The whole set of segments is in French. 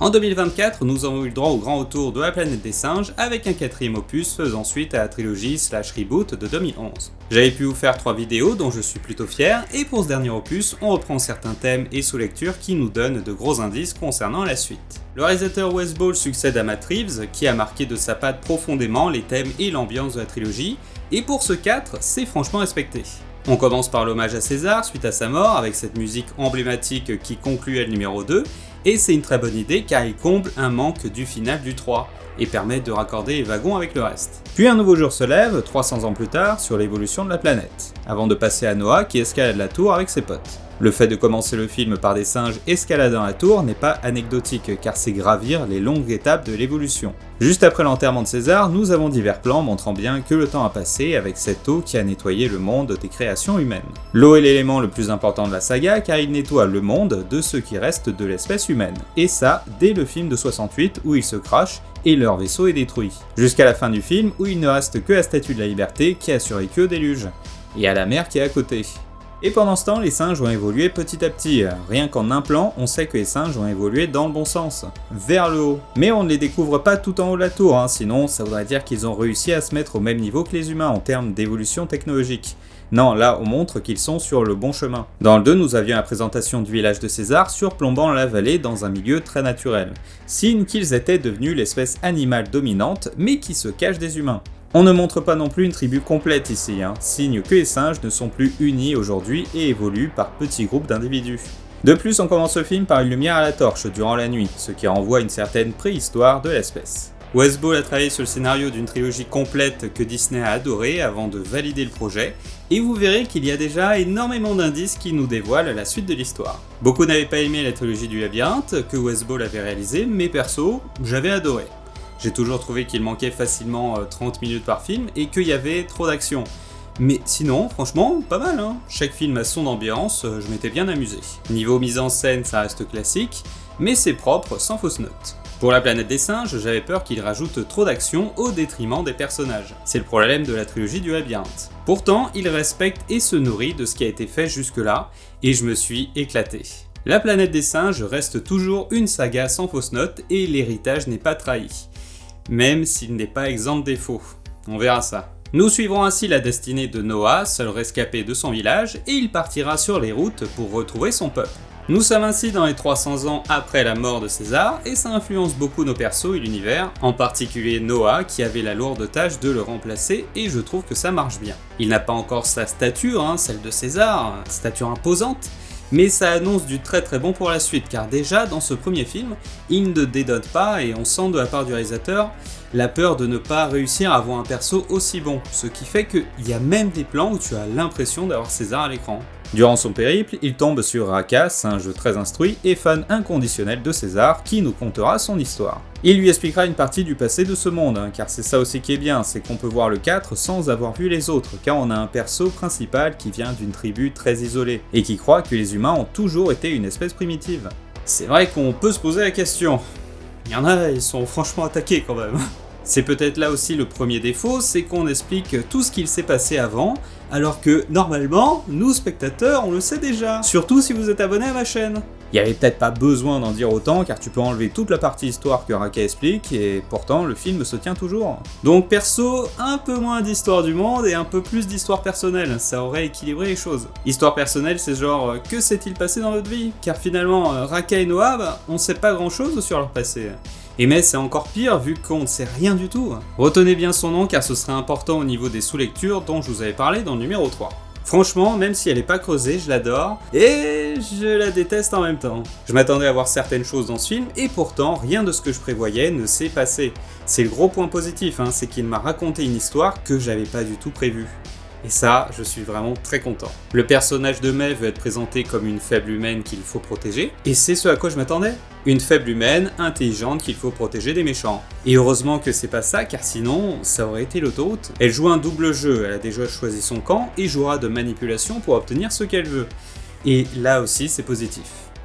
En 2024, nous avons eu le droit au grand retour de la planète des singes avec un 4ème opus faisant suite à la trilogie / reboot de 2011. J'avais pu vous faire 3 vidéos dont je suis plutôt fier, et pour ce dernier opus, on reprend certains thèmes et sous-lectures qui nous donnent de gros indices concernant la suite. Le réalisateur Wes Ball succède à Matt Reeves, qui a marqué de sa patte profondément les thèmes et l'ambiance de la trilogie, et pour ce 4, c'est franchement respecté. On commence par l'hommage à César suite à sa mort avec cette musique emblématique qui concluait le numéro 2, et c'est une très bonne idée car il comble un manque du final du 3 et permet de raccorder les wagons avec le reste. Puis un nouveau jour se lève, 300 ans plus tard, sur l'évolution de la planète, avant de passer à Noah qui escalade la tour avec ses potes. Le fait de commencer le film par des singes escaladant la tour n'est pas anecdotique car c'est gravir les longues étapes de l'évolution. Juste après l'enterrement de César, nous avons divers plans montrant bien que le temps a passé avec cette eau qui a nettoyé le monde des créations humaines. L'eau est l'élément le plus important de la saga car il nettoie le monde de ce qui reste de l'espèce humaine. Et ça, dès le film de 68 où il se crache et leur vaisseau est détruit. Jusqu'à la fin du film où il ne reste que la Statue de la Liberté qui a survécu au déluge. Et à la mer qui est à côté. Et pendant ce temps, les singes ont évolué petit à petit. Rien qu'en un plan, on sait que les singes ont évolué dans le bon sens, vers le haut. Mais on ne les découvre pas tout en haut de la tour, sinon ça voudrait dire qu'ils ont réussi à se mettre au même niveau que les humains en termes d'évolution technologique. Non, là on montre qu'ils sont sur le bon chemin. Dans le 2, nous avions la présentation du village de César surplombant la vallée dans un milieu très naturel. Signe qu'ils étaient devenus l'espèce animale dominante, mais qui se cache des humains. On ne montre pas non plus une tribu complète ici, signe que les singes ne sont plus unis aujourd'hui et évoluent par petits groupes d'individus. De plus, on commence le film par une lumière à la torche durant la nuit, ce qui renvoie à une certaine préhistoire de l'espèce. Wes Ball a travaillé sur le scénario d'une trilogie complète que Disney a adoré avant de valider le projet, et vous verrez qu'il y a déjà énormément d'indices qui nous dévoilent la suite de l'histoire. Beaucoup n'avaient pas aimé la trilogie du labyrinthe que Wes Ball avait réalisée, mais perso, j'avais adoré. J'ai toujours trouvé qu'il manquait facilement 30 minutes par film et qu'il y avait trop d'action. Mais sinon, franchement, pas mal. Chaque film a son ambiance, je m'étais bien amusé. Niveau mise en scène, ça reste classique, mais c'est propre, sans fausse note. Pour la planète des singes, j'avais peur qu'il rajoute trop d'action au détriment des personnages. C'est le problème de la trilogie du labyrinthe. Pourtant, il respecte et se nourrit de ce qui a été fait jusque-là, et je me suis éclaté. La planète des singes reste toujours une saga sans fausse note et l'héritage n'est pas trahi. Même s'il n'est pas exempt de défauts. On verra ça. Nous suivrons ainsi la destinée de Noah, seul rescapé de son village, et il partira sur les routes pour retrouver son peuple. Nous sommes ainsi dans les 300 ans après la mort de César, et ça influence beaucoup nos persos et l'univers, en particulier Noah qui avait la lourde tâche de le remplacer, et je trouve que ça marche bien. Il n'a pas encore sa stature, celle de César, stature imposante, mais ça annonce du très très bon pour la suite, car déjà dans ce premier film, il ne dédonne pas et on sent de la part du réalisateur la peur de ne pas réussir à avoir un perso aussi bon, ce qui fait qu'il y a même des plans où tu as l'impression d'avoir César à l'écran. Durant son périple, il tombe sur Raka, singe très instruit et fan inconditionnel de César, qui nous contera son histoire. Il lui expliquera une partie du passé de ce monde, car c'est ça aussi qui est bien, c'est qu'on peut voir le 4 sans avoir vu les autres, car on a un perso principal qui vient d'une tribu très isolée, et qui croit que les humains ont toujours été une espèce primitive. C'est vrai qu'on peut se poser la question. Il y en a, ils sont franchement attaqués quand même. C'est peut-être là aussi le premier défaut, c'est qu'on explique tout ce qu'il s'est passé avant, alors que normalement, nous spectateurs, on le sait déjà, surtout si vous êtes abonné à ma chaîne. Il n'y avait peut-être pas besoin d'en dire autant, car tu peux enlever toute la partie histoire que Raka explique, et pourtant le film se tient toujours. Donc perso, un peu moins d'histoire du monde et un peu plus d'histoire personnelle, ça aurait équilibré les choses. Histoire personnelle, c'est genre, que s'est-il passé dans votre vie? Car finalement, Raka et Noah, on sait pas grand-chose sur leur passé. Et mais c'est encore pire vu qu'on ne sait rien du tout. Retenez bien son nom car ce serait important au niveau des sous-lectures dont je vous avais parlé dans le numéro 3. Franchement, même si elle est pas creusée, je l'adore, et je la déteste en même temps. Je m'attendais à voir certaines choses dans ce film, et pourtant, rien de ce que je prévoyais ne s'est passé. C'est le gros point positif, c'est qu'il m'a raconté une histoire que j'avais pas du tout prévue. Et ça, je suis vraiment très content. Le personnage de Mai veut être présenté comme une faible humaine qu'il faut protéger, et c'est ce à quoi je m'attendais. Une faible humaine, intelligente qu'il faut protéger des méchants. Et heureusement que c'est pas ça, car sinon, ça aurait été l'autoroute. Elle joue un double jeu, elle a déjà choisi son camp, et jouera de manipulation pour obtenir ce qu'elle veut. Et là aussi, c'est positif.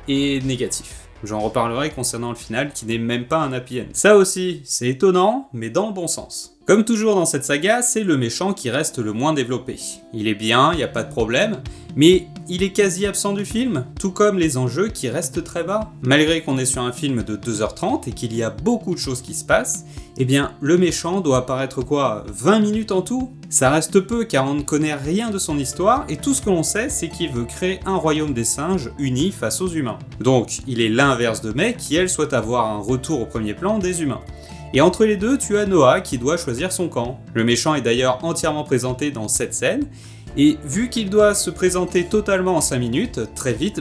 Et négatif. J'en reparlerai concernant le final qui n'est même pas un happy end. Ça aussi, c'est étonnant, mais dans le bon sens. Comme toujours dans cette saga, c'est le méchant qui reste le moins développé. Il est bien, y a pas de problème, mais il est quasi absent du film, tout comme les enjeux qui restent très bas. Malgré qu'on est sur un film de 2h30 et qu'il y a beaucoup de choses qui se passent, eh bien le méchant doit apparaître 20 minutes en tout? Ça reste peu car on ne connaît rien de son histoire et tout ce que l'on sait c'est qu'il veut créer un royaume des singes uni face aux humains. Donc il est l'inverse de May qui elle souhaite avoir un retour au premier plan des humains. Et entre les deux, tu as Noah qui doit choisir son camp. Le méchant est d'ailleurs entièrement présenté dans cette scène, et vu qu'il doit se présenter totalement en 5 minutes, très vite,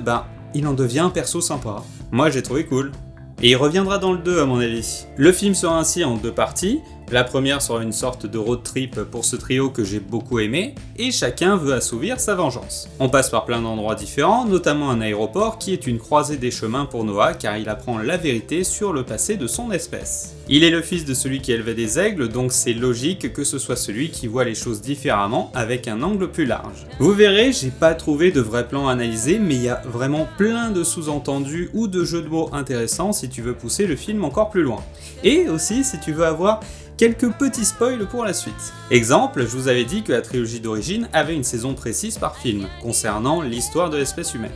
il en devient un perso sympa. Moi j'ai trouvé cool. Et il reviendra dans le 2 à mon avis. Le film sera ainsi en 2 parties. La première sera une sorte de road trip pour ce trio que j'ai beaucoup aimé, et chacun veut assouvir sa vengeance. On passe par plein d'endroits différents, notamment un aéroport qui est une croisée des chemins pour Noah car il apprend la vérité sur le passé de son espèce. Il est le fils de celui qui élevait des aigles, donc c'est logique que ce soit celui qui voit les choses différemment avec un angle plus large. Vous verrez, j'ai pas trouvé de vrai plan analysé, mais il y a vraiment plein de sous-entendus ou de jeux de mots intéressants si tu veux pousser le film encore plus loin. Et aussi si tu veux avoir quelques petits spoils pour la suite. Exemple, je vous avais dit que la trilogie d'origine avait une saison précise par film, concernant l'histoire de l'espèce humaine.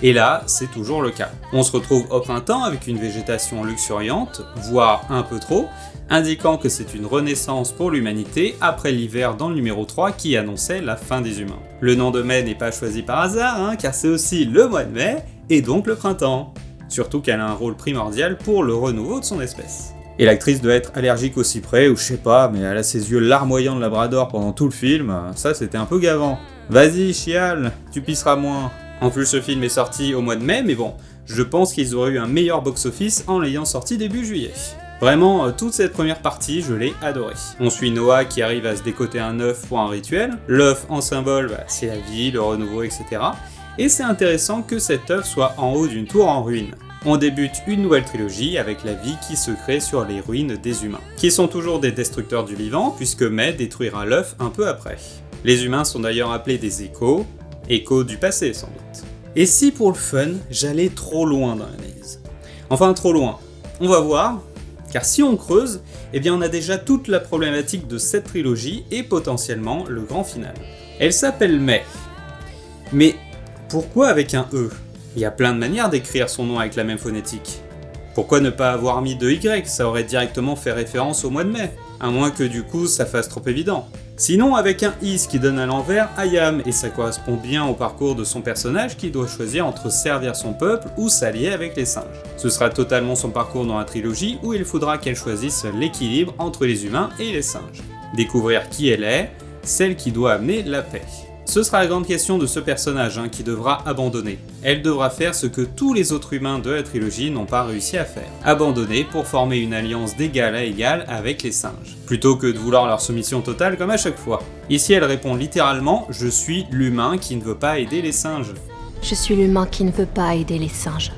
Et là, c'est toujours le cas. On se retrouve au printemps avec une végétation luxuriante, voire un peu trop, indiquant que c'est une renaissance pour l'humanité après l'hiver dans le numéro 3 qui annonçait la fin des humains. Le nom de mai n'est pas choisi par hasard, car c'est aussi le mois de mai, et donc le printemps. Surtout qu'elle a un rôle primordial pour le renouveau de son espèce. Et l'actrice doit être allergique au cyprès, ou je sais pas, mais elle a ses yeux larmoyants de labrador pendant tout le film, ça c'était un peu gavant. Vas-y, chiale, tu pisseras moins. En plus ce film est sorti au mois de mai, mais bon, je pense qu'ils auraient eu un meilleur box-office en l'ayant sorti début juillet. Vraiment, toute cette première partie, je l'ai adorée. On suit Noah qui arrive à se décoter un œuf pour un rituel, l'œuf en symbole, c'est la vie, le renouveau, etc. Et c'est intéressant que cet œuf soit en haut d'une tour en ruine. On débute une nouvelle trilogie avec la vie qui se crée sur les ruines des humains, qui sont toujours des destructeurs du vivant puisque May détruira l'œuf un peu après. Les humains sont d'ailleurs appelés des échos du passé sans doute. Et si pour le fun, j'allais trop loin dans l'analyse? Enfin trop loin, on va voir, car si on creuse, eh bien on a déjà toute la problématique de cette trilogie et potentiellement le grand final. Elle s'appelle May. Mais pourquoi avec un E? Il y a plein de manières d'écrire son nom avec la même phonétique. Pourquoi ne pas avoir mis de Y? Ça aurait directement fait référence au mois de mai, à moins que du coup ça fasse trop évident. Sinon avec un is qui donne à l'envers Ayam, et ça correspond bien au parcours de son personnage qui doit choisir entre servir son peuple ou s'allier avec les singes. Ce sera totalement son parcours dans la trilogie où il faudra qu'elle choisisse l'équilibre entre les humains et les singes. Découvrir qui elle est, celle qui doit amener la paix. Ce sera la grande question de ce personnage qui devra abandonner. Elle devra faire ce que tous les autres humains de la trilogie n'ont pas réussi à faire. Abandonner pour former une alliance d'égal à égal avec les singes, plutôt que de vouloir leur soumission totale comme à chaque fois. Ici elle répond littéralement « Je suis l'humain qui ne veut pas aider les singes ». Je suis l'humain qui ne veut pas aider les singes.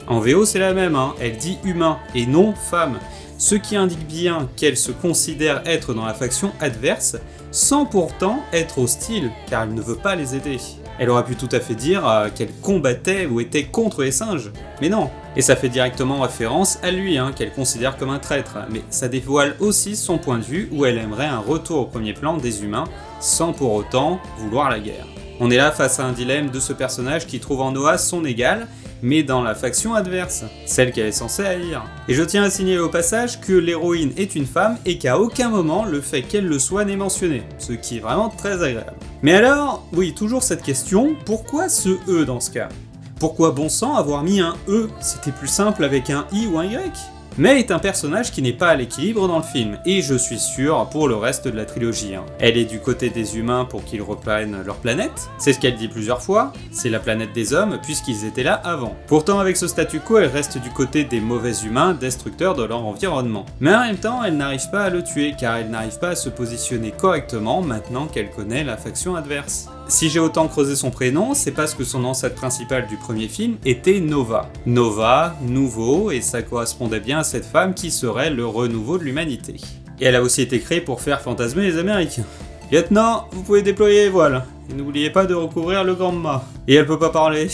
En VO c'est la même, elle dit humain et non femme, ce qui indique bien qu'elle se considère être dans la faction adverse, sans pourtant être hostile, car elle ne veut pas les aider. Elle aurait pu tout à fait dire qu'elle combattait ou était contre les singes, mais non. Et ça fait directement référence à lui, qu'elle considère comme un traître, mais ça dévoile aussi son point de vue où elle aimerait un retour au premier plan des humains, sans pour autant vouloir la guerre. On est là face à un dilemme de ce personnage qui trouve en Noah son égal, mais dans la faction adverse, celle qu'elle est censée haïr. Et je tiens à signaler au passage que l'héroïne est une femme et qu'à aucun moment le fait qu'elle le soit n'est mentionné, ce qui est vraiment très agréable. Mais alors, oui, toujours cette question, pourquoi ce E dans ce cas? Pourquoi bon sang avoir mis un E? C'était plus simple avec un I ou un Y? May est un personnage qui n'est pas à l'équilibre dans le film, et je suis sûr pour le reste de la trilogie. Elle est du côté des humains pour qu'ils reprennent leur planète, c'est ce qu'elle dit plusieurs fois, c'est la planète des hommes puisqu'ils étaient là avant. Pourtant avec ce statu quo, elle reste du côté des mauvais humains, destructeurs de leur environnement. Mais en même temps, elle n'arrive pas à le tuer, car elle n'arrive pas à se positionner correctement maintenant qu'elle connaît la faction adverse. Si j'ai autant creusé son prénom, c'est parce que son ancêtre principal du premier film était Nova. Nova, nouveau, et ça correspondait bien à cette femme qui serait le renouveau de l'humanité. Et elle a aussi été créée pour faire fantasmer les Américains. Lieutenant, vous pouvez déployer les voiles, et n'oubliez pas de recouvrir le grand mât. Et elle peut pas parler.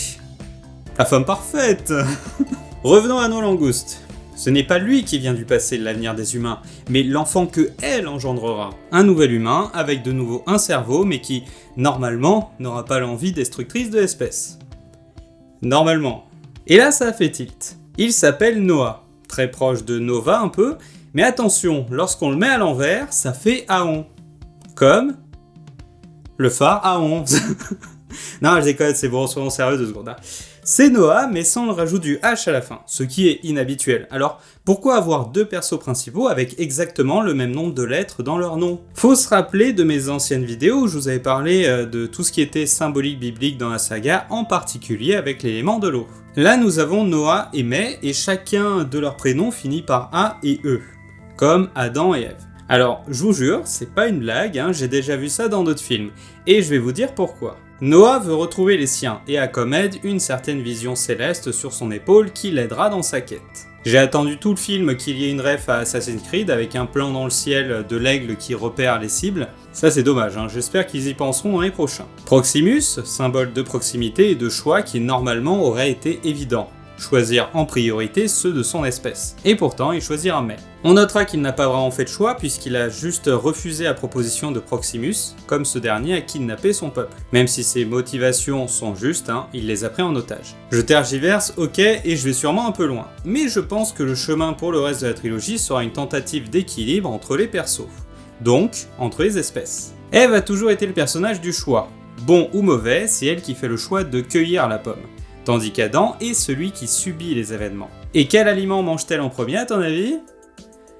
La femme parfaite. Revenons à nos langoustes. Ce n'est pas lui qui vient du passé de l'avenir des humains, mais l'enfant que elle engendrera. Un nouvel humain, avec de nouveau un cerveau, mais qui, normalement, n'aura pas l'envie destructrice de l'espèce. Normalement. Et là, ça a fait tilt. Il s'appelle Noah, très proche de Nova un peu, mais attention, lorsqu'on le met à l'envers, ça fait Aon. Comme le phare A11. Non, je déconne, c'est bon, soyons sérieux 2 secondes. C'est Noah, mais sans le rajout du H à la fin, ce qui est inhabituel. Alors, pourquoi avoir 2 persos principaux avec exactement le même nombre de lettres dans leur nom? Faut se rappeler de mes anciennes vidéos où je vous avais parlé de tout ce qui était symbolique biblique dans la saga, en particulier avec l'élément de l'eau. Là, nous avons Noah et Mai, et chacun de leurs prénoms finit par A et E, comme Adam et Ève. Alors, je vous jure, c'est pas une blague, hein, j'ai déjà vu ça dans d'autres films, et je vais vous dire pourquoi. Noah veut retrouver les siens, et a comme aide une certaine vision céleste sur son épaule qui l'aidera dans sa quête. J'ai attendu tout le film qu'il y ait une ref à Assassin's Creed avec un plan dans le ciel de l'aigle qui repère les cibles. Ça c'est dommage, hein, j'espère qu'ils y penseront dans les prochains. Proximus, symbole de proximité et de choix qui normalement aurait été évident. Choisir en priorité ceux de son espèce. Et pourtant, il choisira Mai. On notera qu'il n'a pas vraiment fait de choix puisqu'il a juste refusé la proposition de Proximus, comme ce dernier a kidnappé son peuple. Même si ses motivations sont justes, hein, il les a pris en otage. Je tergiverse, ok, et je vais sûrement un peu loin. Mais je pense que le chemin pour le reste de la trilogie sera une tentative d'équilibre entre les persos. Donc, entre les espèces. Ève a toujours été le personnage du choix. Bon ou mauvais, c'est elle qui fait le choix de cueillir la pomme. Tandis qu'Adam est celui qui subit les événements. Et quel aliment mange-t-elle en premier à ton avis?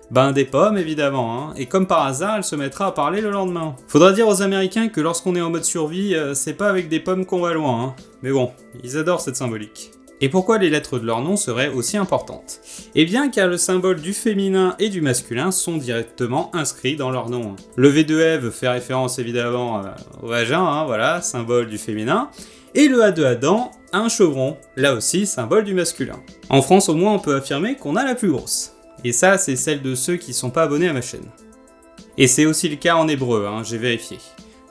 Ben des pommes évidemment, hein. Et comme par hasard, elle se mettra à parler le lendemain. Faudra dire aux Américains que lorsqu'on est en mode survie, c'est pas avec des pommes qu'on va loin, hein. Mais bon, ils adorent cette symbolique. Et pourquoi les lettres de leur nom seraient aussi importantes? Eh bien car le symbole du féminin et du masculin sont directement inscrits dans leur nom. Le V de Ève fait référence évidemment au vagin, hein, voilà, symbole du féminin. Et le A de Adam, un chevron, là aussi symbole du masculin. En France au moins on peut affirmer qu'on a la plus grosse. Et ça c'est celle de ceux qui sont pas abonnés à ma chaîne. Et c'est aussi le cas en hébreu, hein, j'ai vérifié.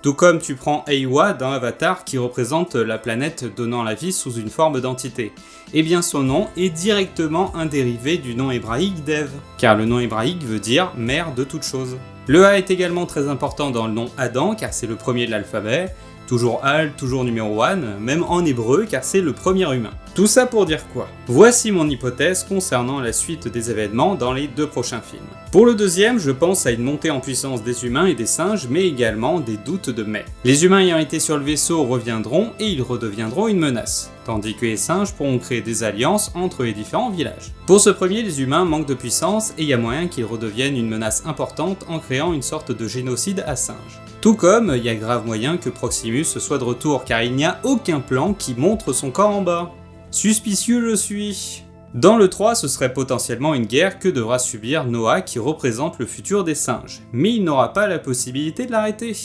Tout comme tu prends Eywa dans Avatar qui représente la planète donnant la vie sous une forme d'entité. Eh bien son nom est directement un dérivé du nom hébraïque d'Ève, car le nom hébraïque veut dire mère de toutes choses. Le A est également très important dans le nom Adam car c'est le premier de l'alphabet. Toujours Al, toujours numéro 1, même en hébreu car c'est le premier humain. Tout ça pour dire quoi? Voici mon hypothèse concernant la suite des événements dans les 2 prochains films. Pour le deuxième, je pense à une montée en puissance des humains et des singes, mais également des doutes de Mai. Les humains ayant été sur le vaisseau reviendront et ils redeviendront une menace, tandis que les singes pourront créer des alliances entre les différents villages. Pour ce premier, les humains manquent de puissance et il y a moyen qu'ils redeviennent une menace importante en créant une sorte de génocide à singes. Tout comme il y a grave moyen que Proximus soit de retour car il n'y a aucun plan qui montre son corps en bas. Suspicieux je suis. Dans le 3, ce serait potentiellement une guerre que devra subir Noah qui représente le futur des singes, mais il n'aura pas la possibilité de l'arrêter.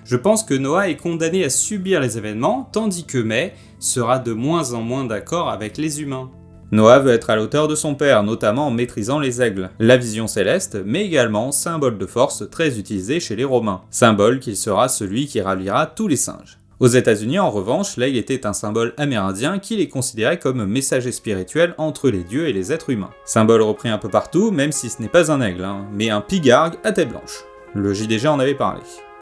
Je pense que Noah est condamné à subir les événements, tandis que Mai sera de moins en moins d'accord avec les humains. Noah veut être à l'auteur de son père, notamment en maîtrisant les aigles, la vision céleste, mais également symbole de force très utilisé chez les Romains, symbole qu'il sera celui qui ralliera tous les singes. Aux États-Unis, en revanche, l'aigle était un symbole amérindien qui les considérait comme messager spirituel entre les dieux et les êtres humains. Symbole repris un peu partout, même si ce n'est pas un aigle, hein, mais un pigargue à tête blanche. Le JDG en avait parlé.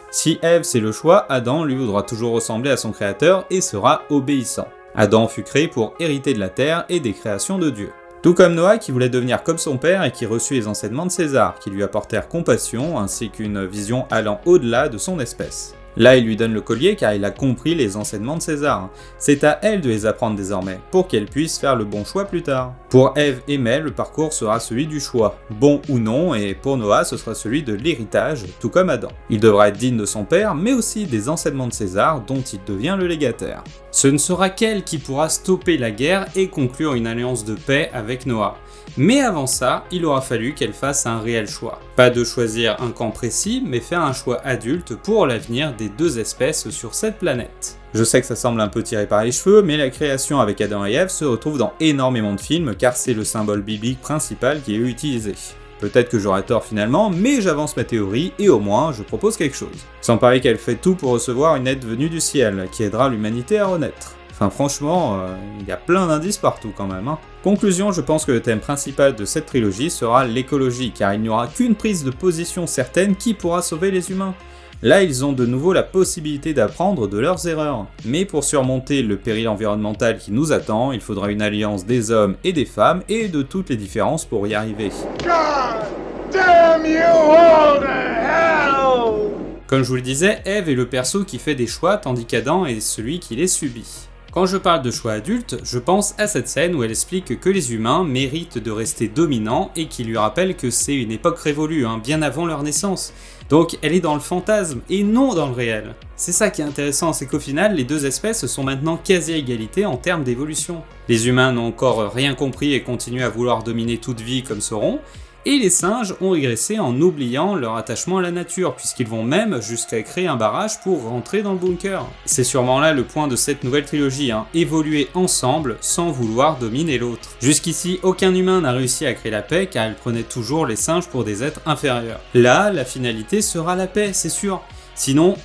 Si Ève c'est le choix, Adam lui voudra toujours ressembler à son créateur et sera obéissant. Adam fut créé pour hériter de la terre et des créations de Dieu. Tout comme Noah qui voulait devenir comme son père et qui reçut les enseignements de César, qui lui apportèrent compassion ainsi qu'une vision allant au-delà de son espèce. Là, il lui donne le collier car il a compris les enseignements de César. C'est à elle de les apprendre désormais, pour qu'elle puisse faire le bon choix plus tard. Pour Ève et Mai, le parcours sera celui du choix, bon ou non, et pour Noah, ce sera celui de l'héritage, tout comme Adam. Il devra être digne de son père, mais aussi des enseignements de César, dont il devient le légataire. Ce ne sera qu'elle qui pourra stopper la guerre et conclure une alliance de paix avec Noah. Mais avant ça, il aura fallu qu'elle fasse un réel choix. Pas de choisir un camp précis, mais faire un choix adulte pour l'avenir des 2 espèces sur cette planète. Je sais que ça semble un peu tiré par les cheveux, mais la création avec Adam et Ève se retrouve dans énormément de films car c'est le symbole biblique principal qui est utilisé. Peut-être que j'aurai tort finalement, mais j'avance ma théorie et au moins je propose quelque chose. Sans parler qu'elle fait tout pour recevoir une aide venue du ciel, qui aidera l'humanité à renaître. Enfin franchement, il y a plein d'indices partout quand même. Conclusion, je pense que le thème principal de cette trilogie sera l'écologie, car il n'y aura qu'une prise de position certaine qui pourra sauver les humains. Là, ils ont de nouveau la possibilité d'apprendre de leurs erreurs. Mais pour surmonter le péril environnemental qui nous attend, il faudra une alliance des hommes et des femmes et de toutes les différences pour y arriver. God damn you all to hell! Comme je vous le disais, Eve est le perso qui fait des choix tandis qu'Adam est celui qui les subit. Quand je parle de choix adultes, je pense à cette scène où elle explique que les humains méritent de rester dominants et qui lui rappelle que c'est une époque révolue, bien avant leur naissance. Donc elle est dans le fantasme et non dans le réel. C'est ça qui est intéressant, c'est qu'au final, les deux espèces sont maintenant quasi à égalité en termes d'évolution. Les humains n'ont encore rien compris et continuent à vouloir dominer toute vie comme Sauron, et les singes ont régressé en oubliant leur attachement à la nature, puisqu'ils vont même jusqu'à créer un barrage pour rentrer dans le bunker. C'est sûrement là le point de cette nouvelle trilogie, évoluer ensemble sans vouloir dominer l'autre. Jusqu'ici, aucun humain n'a réussi à créer la paix car il prenait toujours les singes pour des êtres inférieurs. Là, la finalité sera la paix, c'est sûr. Sinon,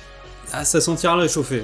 ça sentira le réchauffer.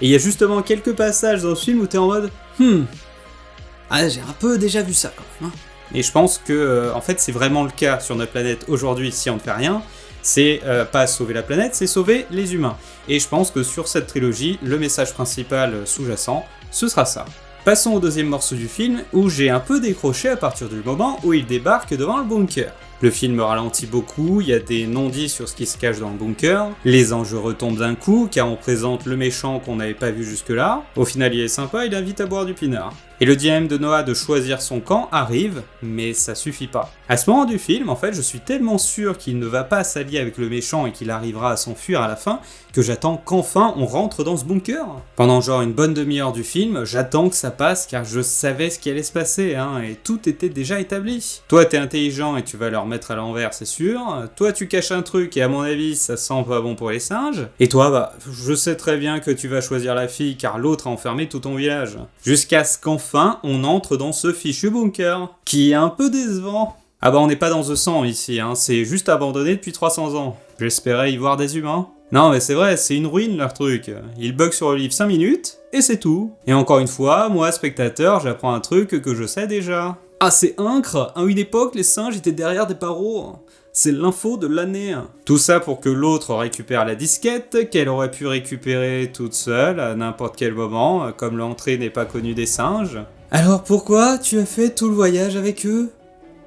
Et il y a justement quelques passages dans le film où t'es en mode j'ai un peu déjà vu ça quand même. Et je pense que en fait c'est vraiment le cas sur notre planète aujourd'hui si on ne fait rien, c'est pas sauver la planète, c'est sauver les humains. Et je pense que sur cette trilogie, le message principal sous-jacent, ce sera ça. Passons au deuxième morceau du film, où j'ai un peu décroché à partir du moment où il débarque devant le bunker. Le film ralentit beaucoup, il y a des non-dits sur ce qui se cache dans le bunker, les enjeux retombent d'un coup car on présente le méchant qu'on n'avait pas vu jusque-là, au final il est sympa, il invite à boire du pinard. Et le dilemme de Noah de choisir son camp arrive, mais ça suffit pas. À ce moment du film, en fait, je suis tellement sûr qu'il ne va pas s'allier avec le méchant et qu'il arrivera à s'enfuir à la fin, que j'attends qu'enfin on rentre dans ce bunker. Pendant genre une bonne demi-heure du film, j'attends que ça passe car je savais ce qui allait se passer, et tout était déjà établi. Toi t'es intelligent et tu vas leur mettre à l'envers, c'est sûr. Toi tu caches un truc et à mon avis ça sent pas bon pour les singes. Et toi, je sais très bien que tu vas choisir la fille car l'autre a enfermé tout ton village. Jusqu'à ce qu'enfin on entre dans ce fichu bunker, qui est un peu décevant. On n'est pas dans The 100 ici, c'est juste abandonné depuis 300 ans. J'espérais y voir des humains. Non mais c'est vrai, c'est une ruine leur truc. Ils bug sur le livre 5 minutes, et c'est tout. Et encore une fois, moi spectateur, j'apprends un truc que je sais déjà. C'est incre, à une époque les singes étaient derrière des barreaux. C'est l'info de l'année. Tout ça pour que l'autre récupère la disquette, qu'elle aurait pu récupérer toute seule à n'importe quel moment, comme l'entrée n'est pas connue des singes. Alors pourquoi tu as fait tout le voyage avec eux ?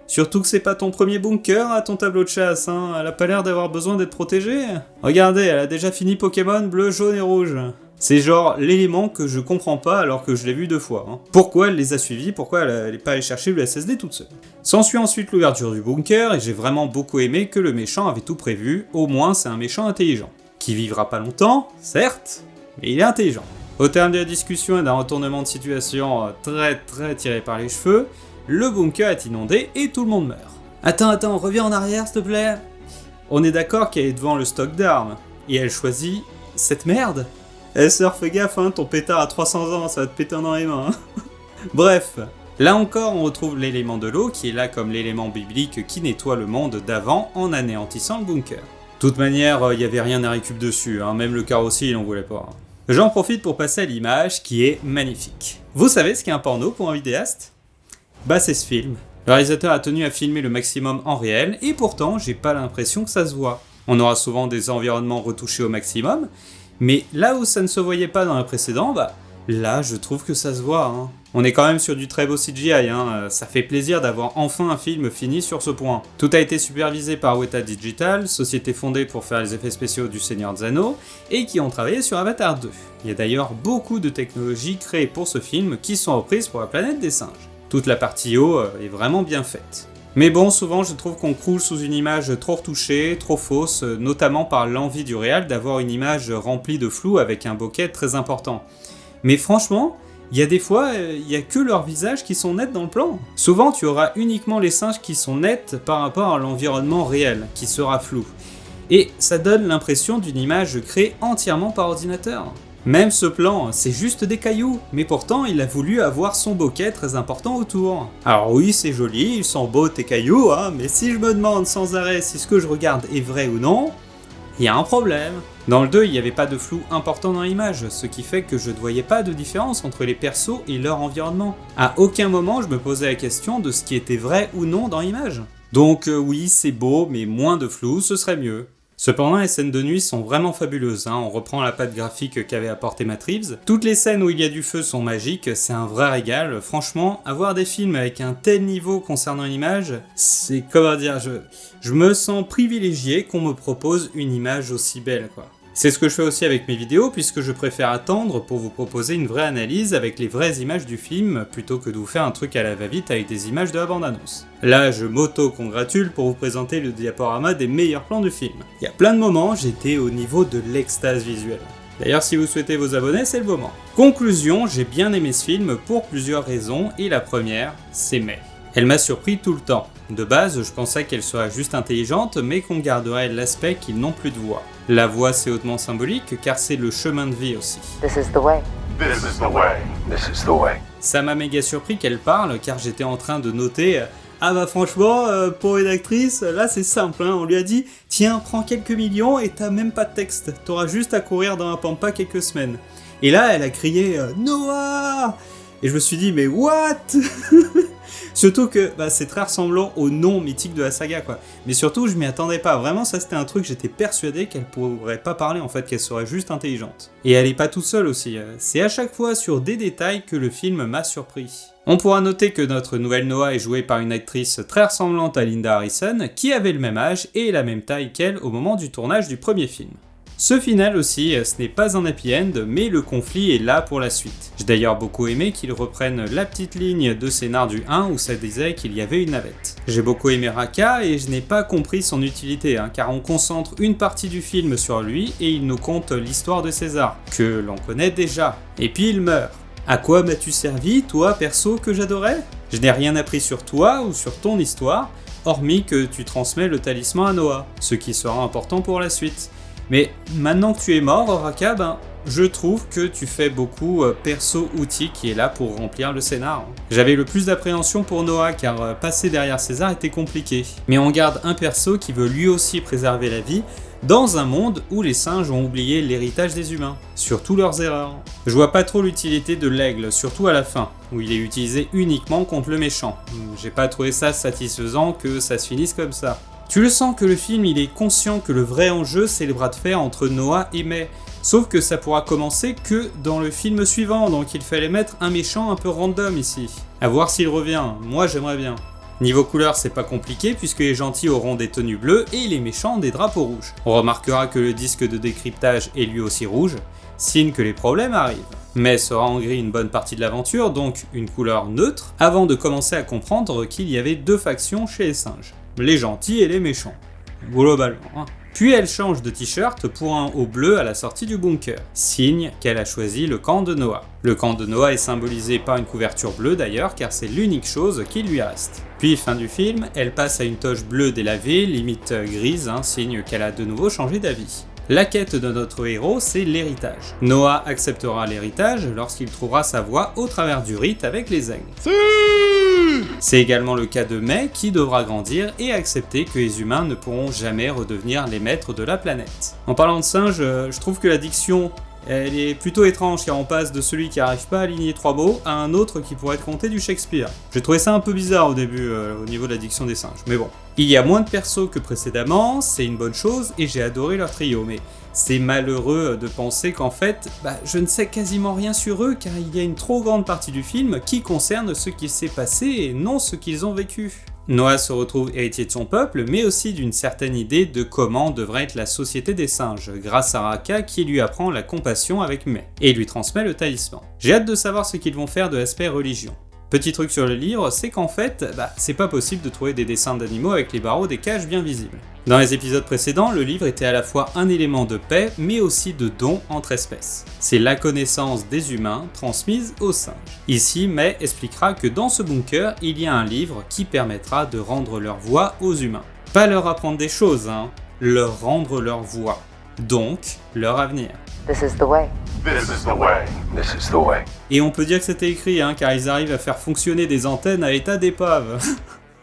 Surtout que c'est pas ton premier bunker à ton tableau de chasse, Elle a pas l'air d'avoir besoin d'être protégée. Regardez, elle a déjà fini Pokémon bleu, jaune et rouge. C'est genre l'élément que je comprends pas alors que je l'ai vu 2 fois. Pourquoi elle les a suivis, pourquoi elle est pas allée chercher le SSD toute seule. S'ensuit ensuite l'ouverture du bunker et j'ai vraiment beaucoup aimé que le méchant avait tout prévu, au moins c'est un méchant intelligent. Qui vivra pas longtemps, certes, mais il est intelligent. Au terme de la discussion et d'un retournement de situation très tiré par les cheveux, le bunker est inondé et tout le monde meurt. Attends, reviens en arrière s'il te plaît. On est d'accord qu'elle est devant le stock d'armes, et elle choisit cette merde. Sœur, fais gaffe, ton pétard à 300 ans, ça va te péter dans les mains. Bref, là encore on retrouve l'élément de l'eau qui est là comme l'élément biblique qui nettoie le monde d'avant en anéantissant le bunker. De toute manière, il n'y avait rien à récup dessus, même le carrossier il en voulait pas. J'en profite pour passer à l'image qui est magnifique. Vous savez ce qu'est un porno pour un vidéaste ? C'est ce film. Le réalisateur a tenu à filmer le maximum en réel, et pourtant j'ai pas l'impression que ça se voit. On aura souvent des environnements retouchés au maximum, mais là où ça ne se voyait pas dans le précédent, là je trouve que ça se voit. On est quand même sur du très beau CGI, ça fait plaisir d'avoir enfin un film fini sur ce point. Tout a été supervisé par Weta Digital, société fondée pour faire les effets spéciaux du Seigneur des Anneaux, et qui ont travaillé sur Avatar 2. Il y a d'ailleurs beaucoup de technologies créées pour ce film qui sont reprises pour la planète des singes. Toute la partie haut est vraiment bien faite. Mais bon, souvent je trouve qu'on croule sous une image trop retouchée, trop fausse, notamment par l'envie du réal d'avoir une image remplie de flou avec un bokeh très important. Mais franchement, il y a des fois, il n'y a que leurs visages qui sont nets dans le plan. Souvent tu auras uniquement les singes qui sont nets par rapport à l'environnement réel, qui sera flou. Et ça donne l'impression d'une image créée entièrement par ordinateur. Même ce plan, c'est juste des cailloux, mais pourtant il a voulu avoir son bokeh très important autour. Alors oui, c'est joli, ils sont beaux tes cailloux, mais si je me demande sans arrêt si ce que je regarde est vrai ou non, il y a un problème. Dans le 2, il n'y avait pas de flou important dans l'image, ce qui fait que je ne voyais pas de différence entre les persos et leur environnement. À aucun moment je me posais la question de ce qui était vrai ou non dans l'image. Donc oui, c'est beau, mais moins de flou, ce serait mieux. Cependant, les scènes de nuit sont vraiment fabuleuses, on reprend la patte graphique qu'avait apporté Matt Reeves. Toutes les scènes où il y a du feu sont magiques, c'est un vrai régal. Franchement, avoir des films avec un tel niveau concernant l'image, c'est, comment dire, je me sens privilégié qu'on me propose une image aussi belle, quoi. C'est ce que je fais aussi avec mes vidéos, puisque je préfère attendre pour vous proposer une vraie analyse avec les vraies images du film, plutôt que de vous faire un truc à la va-vite avec des images de la bande-annonce. Là, je m'auto-congratule pour vous présenter le diaporama des meilleurs plans du film. Il y a plein de moments, j'étais au niveau de l'extase visuelle. D'ailleurs, si vous souhaitez vous abonner, c'est le moment. Conclusion, j'ai bien aimé ce film pour plusieurs raisons, et la première, c'est May. Elle m'a surpris tout le temps. De base, je pensais qu'elle serait juste intelligente, mais qu'on garderait l'aspect qu'ils n'ont plus de voix. La voix, c'est hautement symbolique, car c'est le chemin de vie aussi. This is the way. This is the way. This is the way. Ça m'a méga surpris qu'elle parle, car j'étais en train de noter « Ah bah franchement, pour une actrice, là c'est simple, on lui a dit « Tiens, prends quelques millions et t'as même pas de texte, t'auras juste à courir dans la pampa quelques semaines. » Et là, elle a crié « Noah !» Et je me suis dit « Mais what ?» Surtout que c'est très ressemblant au nom mythique de la saga, quoi. Mais surtout, je m'y attendais pas. Vraiment, ça c'était un truc, j'étais persuadé qu'elle pourrait pas parler, en fait, qu'elle serait juste intelligente. Et elle est pas toute seule aussi. C'est à chaque fois sur des détails que le film m'a surpris. On pourra noter que notre nouvelle Noah est jouée par une actrice très ressemblante à Linda Harrison, qui avait le même âge et la même taille qu'elle au moment du tournage du premier film. Ce final aussi, ce n'est pas un happy end, mais le conflit est là pour la suite. J'ai d'ailleurs beaucoup aimé qu'ils reprennent la petite ligne de scénar du 1 où ça disait qu'il y avait une navette. J'ai beaucoup aimé Raka et je n'ai pas compris son utilité, car on concentre une partie du film sur lui et il nous conte l'histoire de César, que l'on connaît déjà. Et puis il meurt. À quoi m'as-tu servi, toi, perso que j'adorais ? Je n'ai rien appris sur toi ou sur ton histoire, hormis que tu transmets le talisman à Noah, ce qui sera important pour la suite. Mais maintenant que tu es mort, Raka, je trouve que tu fais beaucoup perso-outil qui est là pour remplir le scénar. J'avais le plus d'appréhension pour Noah car passer derrière César était compliqué. Mais on garde un perso qui veut lui aussi préserver la vie dans un monde où les singes ont oublié l'héritage des humains, sur toutes leurs erreurs. Je vois pas trop l'utilité de l'aigle, surtout à la fin, où il est utilisé uniquement contre le méchant. J'ai pas trouvé ça satisfaisant que ça se finisse comme ça. Tu le sens que le film il est conscient que le vrai enjeu c'est le bras de fer entre Noah et May. Sauf que ça pourra commencer que dans le film suivant, donc il fallait mettre un méchant un peu random ici. À voir s'il revient, moi j'aimerais bien. Niveau couleur c'est pas compliqué puisque les gentils auront des tenues bleues et les méchants des drapeaux rouges. On remarquera que le disque de décryptage est lui aussi rouge, signe que les problèmes arrivent. May sera en gris une bonne partie de l'aventure, donc une couleur neutre, avant de commencer à comprendre qu'il y avait deux factions chez les singes. Les gentils et les méchants, globalement. Puis elle change de t-shirt pour un haut bleu à la sortie du bunker, signe qu'elle a choisi le camp de Noah. Le camp de Noah est symbolisé par une couverture bleue d'ailleurs, car c'est l'unique chose qui lui reste. Puis fin du film, elle passe à une toche bleue délavée, limite grise, signe qu'elle a de nouveau changé d'avis. La quête de notre héros, c'est l'héritage. Noah acceptera l'héritage lorsqu'il trouvera sa voie au travers du rite avec les aigles. C'est également le cas de May qui devra grandir et accepter que les humains ne pourront jamais redevenir les maîtres de la planète. En parlant de singes, je trouve que la diction elle est plutôt étrange car on passe de celui qui n'arrive pas à aligner trois mots à un autre qui pourrait être compté du Shakespeare. J'ai trouvé ça un peu bizarre au début au niveau de la diction des singes, mais bon. Il y a moins de persos que précédemment, c'est une bonne chose et j'ai adoré leur trio, mais c'est malheureux de penser qu'en fait, je ne sais quasiment rien sur eux car il y a une trop grande partie du film qui concerne ce qui s'est passé et non ce qu'ils ont vécu. Noah se retrouve héritier de son peuple, mais aussi d'une certaine idée de comment devrait être la société des singes, grâce à Raka qui lui apprend la compassion avec May, et lui transmet le talisman. J'ai hâte de savoir ce qu'ils vont faire de l'aspect religion. Petit truc sur le livre, c'est qu'en fait, c'est pas possible de trouver des dessins d'animaux avec les barreaux des cages bien visibles. Dans les épisodes précédents, le livre était à la fois un élément de paix, mais aussi de don entre espèces. C'est la connaissance des humains transmise aux singes. Ici, May expliquera que dans ce bunker, il y a un livre qui permettra de rendre leur voix aux humains. Pas leur apprendre des choses, leur rendre leur voix. Donc, leur avenir. This is the way. This is the way. This is the way. Et on peut dire que c'était écrit, car ils arrivent à faire fonctionner des antennes à état d'épave.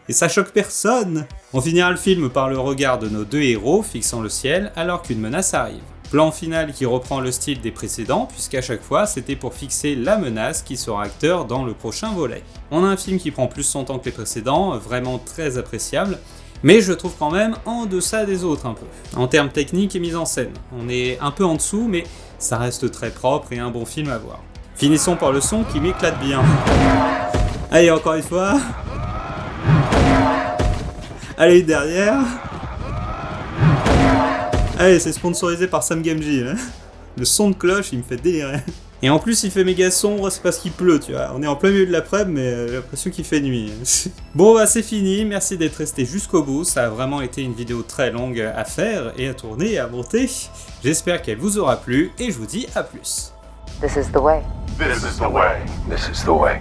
Et ça choque personne. On finira le film par le regard de nos deux héros fixant le ciel alors qu'une menace arrive. Plan final qui reprend le style des précédents, puisqu'à chaque fois c'était pour fixer la menace qui sera acteur dans le prochain volet. On a un film qui prend plus son temps que les précédents, vraiment très appréciable, mais je trouve quand même en deçà des autres un peu. En termes techniques et mise en scène, on est un peu en dessous, mais ça reste très propre et un bon film à voir. Finissons par le son qui m'éclate bien. Allez, encore une fois. Allez, derrière. Allez, c'est sponsorisé par Sam Gamgee, hein. Le son de cloche, il me fait délirer. Et en plus, il fait méga sombre, c'est parce qu'il pleut, tu vois. On est en plein milieu de l'après-midi, mais j'ai l'impression qu'il fait nuit. Bon, bah c'est fini, merci d'être resté jusqu'au bout. Ça a vraiment été une vidéo très longue à faire et à tourner et à monter. J'espère qu'elle vous aura plu et je vous dis à plus. This is the way. This is the way. This is the way.